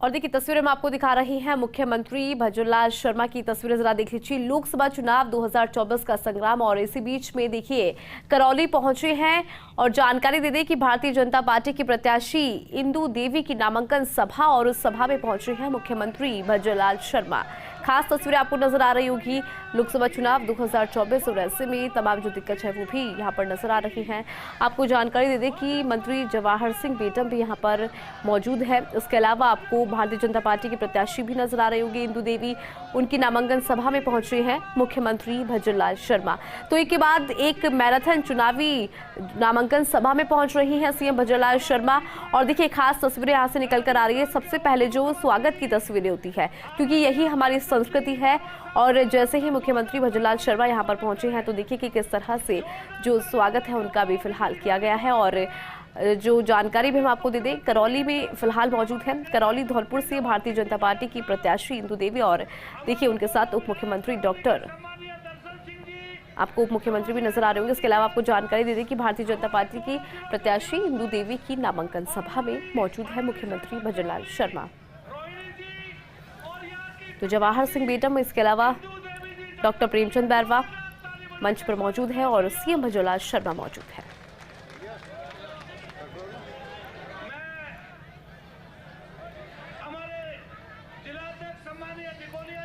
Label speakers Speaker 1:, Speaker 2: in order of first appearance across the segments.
Speaker 1: और देखिए तस्वीरें हम आपको दिखा रही हैं मुख्यमंत्री भजनलाल शर्मा की तस्वीरें जरा देख लीजिए। लोकसभा चुनाव 2024 का संग्राम और इसी बीच में देखिए करौली पहुंचे हैं और जानकारी दे दें कि भारतीय जनता पार्टी की प्रत्याशी इंदु देवी की नामांकन सभा और उस सभा में पहुंचे हैं मुख्यमंत्री भजनलाल शर्मा। खास तस्वीरें आपको नजर आ रही होगी। लोकसभा चुनाव 2024 और ऐसे में तमाम जो दिक्कत है वो भी यहाँ पर नजर आ रही हैं। आपको जानकारी दे दें कि मंत्री जवाहर सिंह बेटम भी यहाँ पर मौजूद है। इसके अलावा आपको भारतीय जनता पार्टी की प्रत्याशी भी नजर आ रही होगी इंदु देवी, उनकी नामांकन सभा में पहुंचे हैं मुख्यमंत्री भजनलाल शर्मा। तो एक के बाद एक मैराथन चुनावी नामांकन सभा में पहुंच रही हैं सीएम भजनलाल शर्मा। और देखिए खास तस्वीरें यहाँ से निकल कर आ रही है। सबसे पहले जो स्वागत की तस्वीरें होती है, क्योंकि यही हमारी संस्कृति है। और जैसे ही मुख्यमंत्री भजनलाल शर्मा यहाँ पर पहुंचे हैं तो देखिए कि किस तरह से जो स्वागत है उनका भी फिलहाल किया गया है। और जो जानकारी भी हम आपको दे दें, करौली में फिलहाल मौजूद है। करौली धौलपुर से भारतीय जनता पार्टी की प्रत्याशी इंदु देवी और देखिए उनके साथ उप मुख्यमंत्री आपको उप मुख्यमंत्री भी नजर आ रहे होंगे। इसके अलावा आपको जानकारी दे दें कि भारतीय जनता पार्टी की प्रत्याशी इंदु देवी की नामांकन सभा में मौजूद है मुख्यमंत्री भजनलाल शर्मा। तो जवाहर सिंह बेटम, इसके अलावा डॉक्टर प्रेमचंद बैरवा मंच पर मौजूद है और सीएम भजनलाल शर्मा मौजूद है।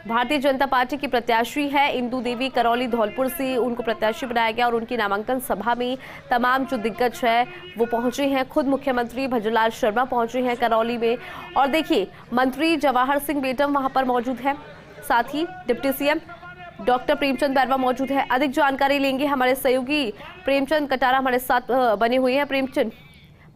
Speaker 1: भारतीय जनता पार्टी की प्रत्याशी है इंदु देवी। करौली धौलपुर से उनको प्रत्याशी बनाया गया और उनकी नामांकन सभा में तमाम जो दिग्गज है वो पहुंचे हैं। खुद मुख्यमंत्री भजनलाल शर्मा पहुंचे हैं करौली में। और देखिए मंत्री जवाहर सिंह बेटम वहां पर मौजूद है, साथ ही deputy CM doctor Premchand Bairwa मौजूद है। अधिक जानकारी लेंगे हमारे सहयोगी प्रेमचंद कटारा हमारे साथ बने हुए हैं। प्रेमचंद,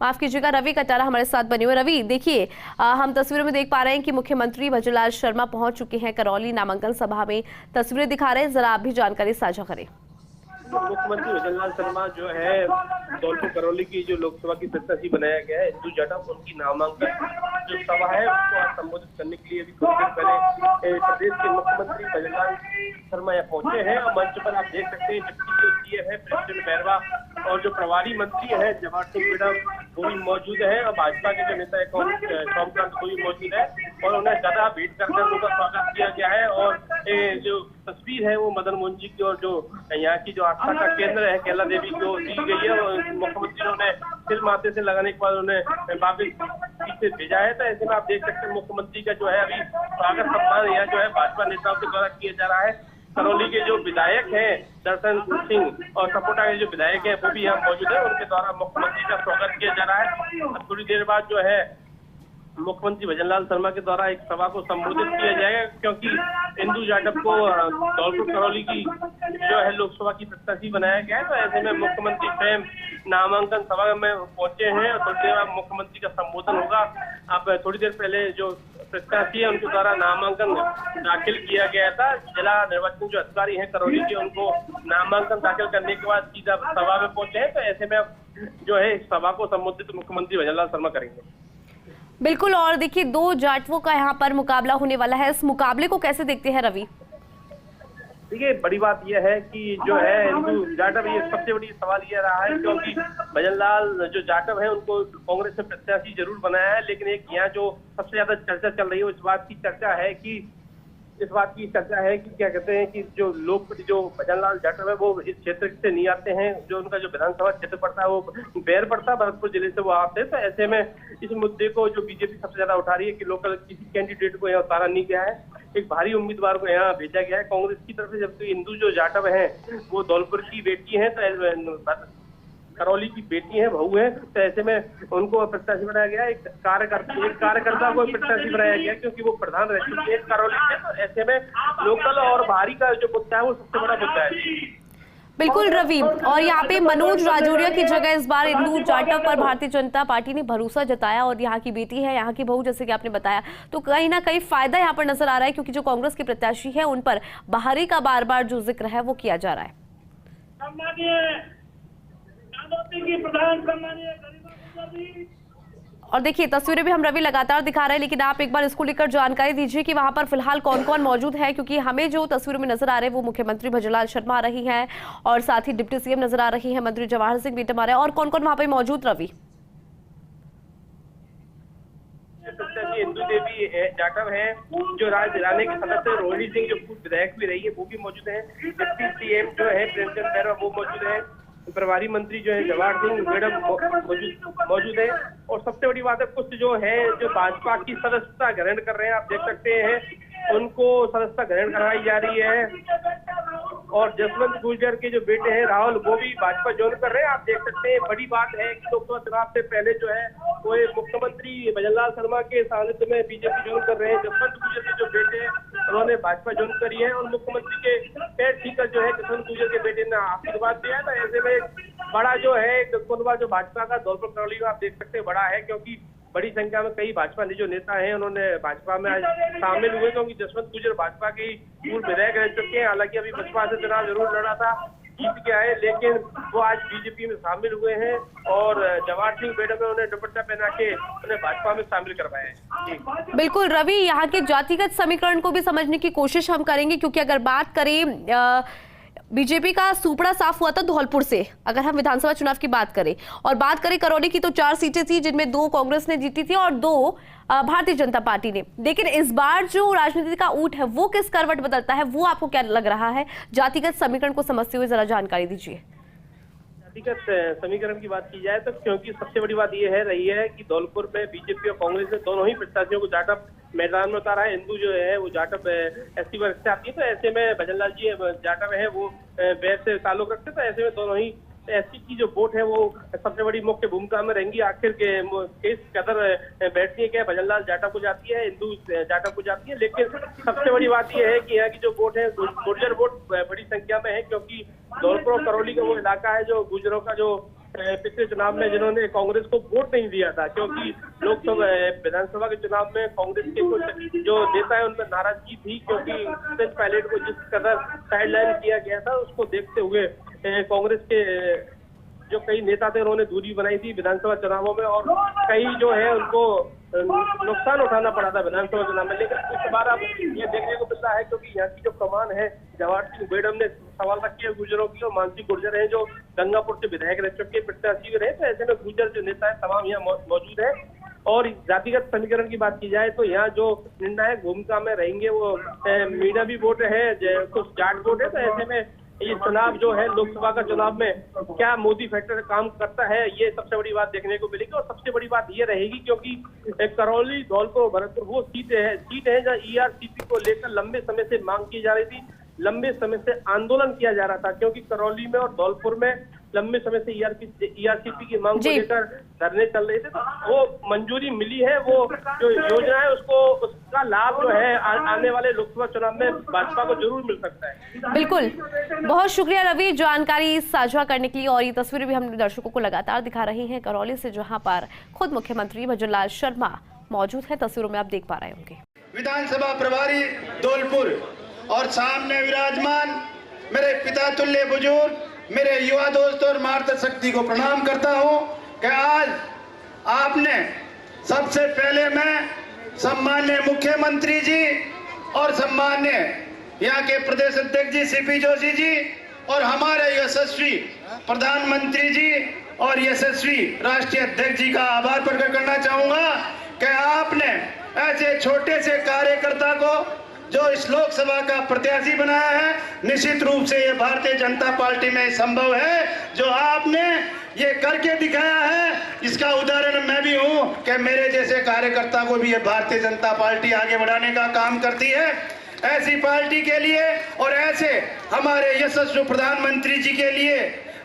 Speaker 1: माफ कीजिएगा, रवि कटारा हमारे साथ बने हुए। रवि, देखिए हम तस्वीरों में देख पा रहे हैं कि मुख्यमंत्री भजनलाल शर्मा पहुंच चुके हैं करौली नामांकन सभा में। तस्वीरें दिखा रहे हैं, जरा आप भी जानकारी साझा करें।
Speaker 2: मुख्यमंत्री भजनलाल शर्मा जो है धौलपुर करौली की जो लोकसभा की प्रत्याशी बनाया गया है इंदु जाटव, उनकी नामांकन जो सभा है उसको आज संबोधित करने के लिए अभी कुछ देर पहले प्रदेश के मुख्यमंत्री भजनलाल शर्मा यहाँ पहुंचे हैं। और मंच पर आप देख सकते हैं डिप्टी जो सीएम है प्रेमचंद बैरवा और जो प्रभारी मंत्री है जवाहर सिंह बेटम वो भी मौजूद है और भाजपा के जो नेता सोमकांत वो भी मौजूद है और उन्हें ज्यादा भेंट करके उनका स्वागत किया गया है। और जो तस्वीर है वो मदन मोहन जी की और जो यहाँ की जो आस्था का केंद्र है कैला देवी को दी गई है। और मुख्यमंत्री ने उन्हें सिर माथे से लगाने के बाद उन्हें वापिस पीछे भेजा है। तो ऐसे में आप देख सकते हैं मुख्यमंत्री का जो है अभी स्वागत सम्मान यहाँ जो है भाजपा नेताओं के द्वारा किया जा रहा है। करौली के जो विधायक हैं दर्शन सिंह और सपोटा के जो विधायक हैं वो भी यहाँ मौजूद है, उनके द्वारा मुख्यमंत्री का स्वागत किया जा रहा है। थोड़ी देर बाद जो है मुख्यमंत्री भजनलाल शर्मा के द्वारा एक सभा को संबोधित किया जाएगा, क्योंकि इंदु जाटव को धौलपुर करौली की जो है लोकसभा की प्रत्याशी बनाया गया है। तो ऐसे में मुख्यमंत्री स्वयं नामांकन सभा में पहुंचे हैं और थोड़ी देर बाद मुख्यमंत्री का संबोधन होगा। आप थोड़ी देर पहले जो प्रत्याशी है उनके द्वारा नामांकन दाखिल किया गया था। जिला निर्वाचन जो अधिकारी हैं करौली के, उनको नामांकन दाखिल करने के बाद सीधा सभा में पहुंचे हैं। तो ऐसे में अब जो है इस सभा को संबोधित मुख्यमंत्री भजनलाल शर्मा करेंगे।
Speaker 1: बिल्कुल, और देखिए दो जाटवों का यहाँ पर मुकाबला होने वाला है। इस मुकाबले को कैसे देखते हैं रवि?
Speaker 2: देखिए बड़ी बात यह है कि जो है इंदु जाटव, ये सबसे बड़ी सवाल ये रहा है क्योंकि भजनलाल जो जाटव है उनको कांग्रेस से प्रत्याशी जरूर बनाया है, लेकिन एक यहाँ जो सबसे ज्यादा चर्चा चल रही है इस बात की चर्चा है कि क्या कहते हैं कि जो भजनलाल जाटव है वो इस क्षेत्र से नहीं आते हैं। जो उनका जो विधानसभा क्षेत्र पड़ता है वो बेर पड़ता है, भरतपुर जिले से वो आते हैं। तो ऐसे में इस मुद्दे को जो बीजेपी सबसे ज्यादा उठा रही है कि लोकल किसी कैंडिडेट को यहाँ उतारा नहीं गया है, एक भारी उम्मीदवार को यहाँ भेजा गया है कांग्रेस की तरफ से। जबकि इंदु जो जाटव है वो धौलपुर की बेटी है, तो करौली की बेटी है, बहू है। तो ऐसे में उनको प्रत्याशी बनाया गया। एक कार्यकर्ता को प्रत्याशी बनाया गया क्योंकि वो प्रधान रह चुकी है करौली से। तो ऐसे में लोकल और बाहरी का जो मुद्दा है वो सबसे बड़ा मुद्दा है।
Speaker 1: बिल्कुल रवि, और यहाँ पे मनोज राजौरिया की जगह इस बार इंदु जाटव पर भारतीय जनता पार्टी ने भरोसा जताया और यहाँ की बेटी है, यहाँ की बहू, जैसे कि आपने बताया, तो कहीं ना कहीं फायदा यहाँ पर नजर आ रहा है, क्योंकि जो कांग्रेस के प्रत्याशी है उन पर बाहरी का बार बार जो जिक्र है वो किया जा रहा है। और देखिए तस्वीरें भी हम रवि लगातार दिखा रहे हैं, लेकिन आप एक बार इसको लेकर जानकारी दीजिए कि वहां पर फिलहाल कौन कौन मौजूद है, क्योंकि हमें जो तस्वीरों में नजर आ रहे हैं वो मुख्यमंत्री भजनलाल शर्मा आ रही हैं और साथ ही डिप्टी सीएम नजर आ रही हैं, मंत्री जवाहर सिंह बेटम आ रहे हैं, और कौन कौन वहां पर मौजूद रवि?
Speaker 2: प्रत्याशी इंदू देवी जाटव हैं, जो राज्य के सदस्य रोहिणी सिंह जो पूर्व विधायक भी रही है वो भी मौजूद हैं, डिप्टी सीएम जो है प्रेमचंद बैरवा वो मौजूद है, प्रभारी मंत्री जो है जवाहर सिंह मैडम मौजूद है। और सबसे बड़ी बात है कुछ जो है जो भाजपा की सदस्यता ग्रहण कर रहे हैं, आप देख सकते हैं उनको सदस्यता ग्रहण करवाई जा रही है। और जसवंत गुर्जर के जो बेटे हैं राहुल वो भी भाजपा ज्वाइन कर रहे हैं, आप देख सकते हैं। बड़ी बात है कि लोकसभा चुनाव से पहले जो है वो मुख्यमंत्री भजनलाल शर्मा के सानिध्य में बीजेपी ज्वाइन कर रहे हैं। जसवंत गुर्जर के जो बेटे हैं उन्होंने भाजपा ज्वाइन करी है और मुख्यमंत्री के पैर छीकर जो है जसवंत गुर्जर के बेटे ने आशीर्वाद दिया है। तो ऐसे में बड़ा जो है कुनबा जो भाजपा का दौलपुर करौली का आप देख सकते हैं बड़ा है, क्योंकि बड़ी संख्या में कई भाजपा जो नेता हैं उन्होंने भाजपा में आज शामिल हुए, क्योंकि जसवंत गुर्जर भाजपा के पूर्व विधायक रह चुके हैं। हालांकि अभी बसपा से चुनाव जरूर लड़ा था, जीत के आए, लेकिन वो आज बीजेपी में शामिल हुए हैं और जवाहर सिंह मैडम ने उन्हें दुपट्टा पहना के उन्हें भाजपा में शामिल करवाया है।
Speaker 1: बिल्कुल रवि, यहाँ के जातिगत समीकरण को भी समझने की कोशिश हम करेंगे, क्योंकि अगर बात करें बीजेपी का सुपड़ा साफ हुआ था धौलपुर से, अगर हम विधानसभा चुनाव की बात करें, और बात करें करौली की तो 4 सीटें थी जिनमें 2 कांग्रेस ने जीती थी और 2 भारतीय जनता पार्टी ने। लेकिन इस बार जो राजनीति का ऊँट है वो किस करवट बदलता है, वो आपको क्या लग रहा है? जातिगत समीकरण को समझते हुए जरा जानकारी दीजिए।
Speaker 2: जातिगत समीकरण की बात की जाए तो क्योंकि सबसे बड़ी बात ये है रही है कि धौलपुर में बीजेपी और कांग्रेस ने दोनों ही प्रत्याशियों को जाटव मैदान में उतारा है। हिंदू जो है वो जाटव एसटी वर्ग से आती है, तो ऐसे में भजनलाल जी जाटव है वो बैर से ताल्लुक रखते, तो ऐसे में दोनों ही एसटी की जो वोट है वो सबसे बड़ी मुख्य भूमिका में रहेंगी। आखिर के केस कदर बैठती है क्या भजनलाल जाटव को जाती है, हिंदू जाटव को जाती है। लेकिन सबसे बड़ी बात यह है कि यहाँ की जो वोट है गुर्जर वोट बड़ी संख्या में है, क्योंकि धौलपुर और करौली का वो इलाका है जो गुर्जरों का जो पिछले चुनाव में जिन्होंने कांग्रेस को वोट नहीं दिया था, क्योंकि लोकसभा विधानसभा के चुनाव में कांग्रेस के कुछ जो नेता है उनमें नाराजगी थी, क्योंकि पायलट को जिस कदर साइडलाइन किया गया था उसको देखते हुए कांग्रेस के जो कई नेता थे उन्होंने दूरी बनाई थी विधानसभा चुनावों में, और कई जो है उनको नुकसान उठाना पड़ा था विधानसभा चुनाव में। लेकिन इस बार अब ये देखने को मिलता है, क्योंकि यहाँ की जो कमान है जवाहर सिंह मैडम ने सवाल रखे है गुर्जरों की, और मानसी गुर्जर है जो गंगापुर से विधायक रह चुके प्रत्याशी रहे, तो ऐसे में गुर्जर जो नेता है तमाम यहाँ मौजूद है। और जातिगत समीकरण की बात की जाए तो यहाँ जो निर्णायक भूमिका में रहेंगे वो मीणा भी वोट है, कुछ जाट वोट है, तो ऐसे में ये चुनाव जो है लोकसभा का चुनाव में क्या मोदी फैक्टर काम करता है ये सबसे बड़ी बात देखने को मिलेगी। और सबसे बड़ी बात ये रहेगी क्योंकि करौली धौलपुर भरतपुर वो सीट है जहाँ ईआरसीपी को लेकर लंबे समय से मांग की जा रही थी, लंबे समय से आंदोलन किया जा रहा था, क्योंकि करौली में और धौलपुर में लंबे समय से ईआरसीपी की मांग को लेकर धरने चल रहे थे, तो वो मंजूरी मिली है। वो जो योजना है उसका लाभ जो है आने वाले लोकसभा चुनाव में भाजपा को जरूर मिल सकता है।
Speaker 1: बिल्कुल, बहुत शुक्रिया रवि जानकारी साझा करने के लिए। और ये तस्वीरें भी हम दर्शकों को लगातार दिखा रही हैं करौली से, जहां पर खुद मुख्यमंत्री भजनलाल शर्मा मौजूद है। तस्वीरों में आप देख पा रहे होंगे
Speaker 3: विधानसभा प्रभारी धौलपुर और सामने विराजमान मेरे पिता तुल्य बुजुर्ग, मेरे युवा दोस्त और मार्त शक्ति को प्रणाम करता हूं कि आज आपने सबसे पहले मैं सम्मान्य मुख्यमंत्री जी और सम्मान्य यहाँ के प्रदेश अध्यक्ष जी सीपी जोशी जी और हमारे यशस्वी प्रधानमंत्री जी और यशस्वी राष्ट्रीय अध्यक्ष जी का आभार प्रकट करना चाहूंगा कि आपने ऐसे छोटे से कार्यकर्ता को जो इस लोकसभा का प्रत्याशी बनाया है। निश्चित रूप से ये भारतीय जनता पार्टी में संभव है जो आपने ये करके दिखाया है। इसका उदाहरण मैं भी हूं कि मेरे जैसे कार्यकर्ता को भी ये भारतीय जनता पार्टी आगे बढ़ाने का काम करती है। ऐसी पार्टी के लिए और ऐसे हमारे यशस्वी प्रधानमंत्री जी के लिए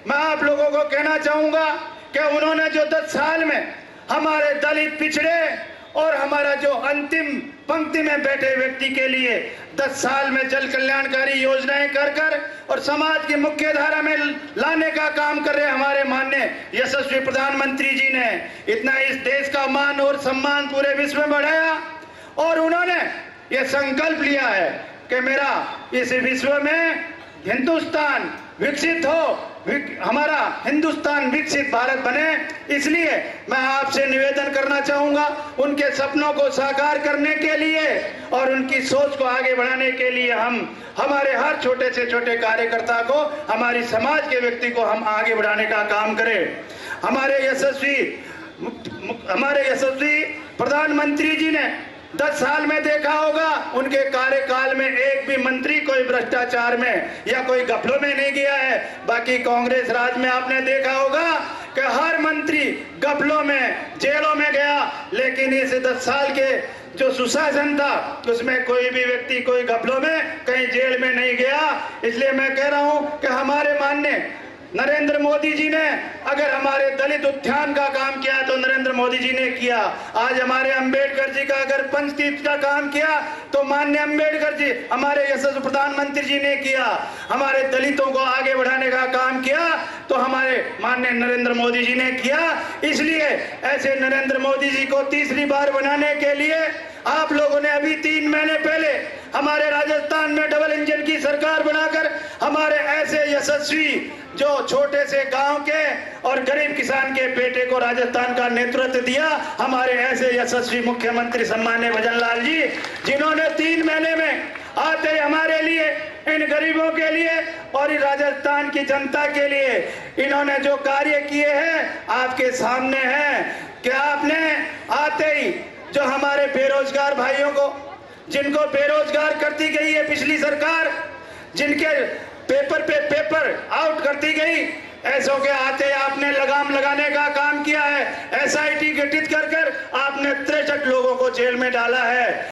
Speaker 3: मैं आप लोगों को कहना चाहूंगा कि उन्होंने जो 10 साल में हमारे दलित पिछड़े और हमारा जो अंतिम पंक्ति में बैठे व्यक्ति के लिए 10 साल में जल कल्याणकारी योजनाएं कर और समाज की मुख्य धारा में लाने का काम कर रहे हमारे माननीय यशस्वी प्रधानमंत्री जी ने इतना इस देश का मान और सम्मान पूरे विश्व में बढ़ाया। और उन्होंने ये संकल्प लिया है कि मेरा इस विश्व में हिंदुस्तान विकसित हो, हमारा हिंदुस्तान विकसित भारत बने। इसलिए मैं आपसे निवेदन करना चाहूंगा उनके सपनों को साकार करने के लिए और उनकी सोच को आगे बढ़ाने के लिए हम हमारे हर छोटे से छोटे कार्यकर्ता को, हमारी समाज के व्यक्ति को हम आगे बढ़ाने का काम करें। हमारे यशस्वी प्रधानमंत्री जी ने 10 साल में देखा होगा, उनके कार्यकाल में एक भी मंत्री कोई भ्रष्टाचार में या कोई घपलों में नहीं गया है। बाकी कांग्रेस राज में आपने देखा होगा कि हर मंत्री घपलों में, जेलों में गया, लेकिन इस 10 साल के जो सुशासन था उसमें कोई भी व्यक्ति कोई घपलों में कहीं जेल में नहीं गया। इसलिए मैं कह रहा हूं कि हमारे माननीय नरेंद्र मोदी जी ने अगर हमारे दलित उत्थान का काम किया तो नरेंद्र मोदी जी ने किया। आज हमारे अंबेडकर जी का अगर पंचतीर्थ का काम किया तो माननीय अंबेडकर जी, हमारे यशस्वी प्रधानमंत्री जी ने किया। हमारे दलितों को आगे बढ़ाने का काम किया तो हमारे माननीय नरेंद्र मोदी जी ने किया। इसलिए ऐसे नरेंद्र मोदी जी को तीसरी बार बनाने के लिए आप लोगों ने अभी 3 महीने पहले हमारे राजस्थान में डबल इंजन की सरकार बनाकर हमारे ऐसे यशस्वी जो छोटे से गांव के और गरीब किसान के बेटे को राजस्थान का नेतृत्व दिया, हमारे ऐसे यशस्वी मुख्यमंत्री सम्माननीय भजन लाल जी, जिन्होंने 3 महीने में आते ही हमारे लिए, इन गरीबों के लिए और राजस्थान की जनता के लिए इन्होंने जो कार्य किए हैं आपके सामने हैं। क्या आपने आते ही जो हमारे बेरोजगार भाइयों को, जिनको बेरोजगार करती गई है पिछली सरकार, जिनके पेपर पे पेपर आउट करती गई, ऐसों के आते आपने लगाम लगाने का काम किया है। SIT गठित कर आपने 63 लोगों को जेल में डाला है।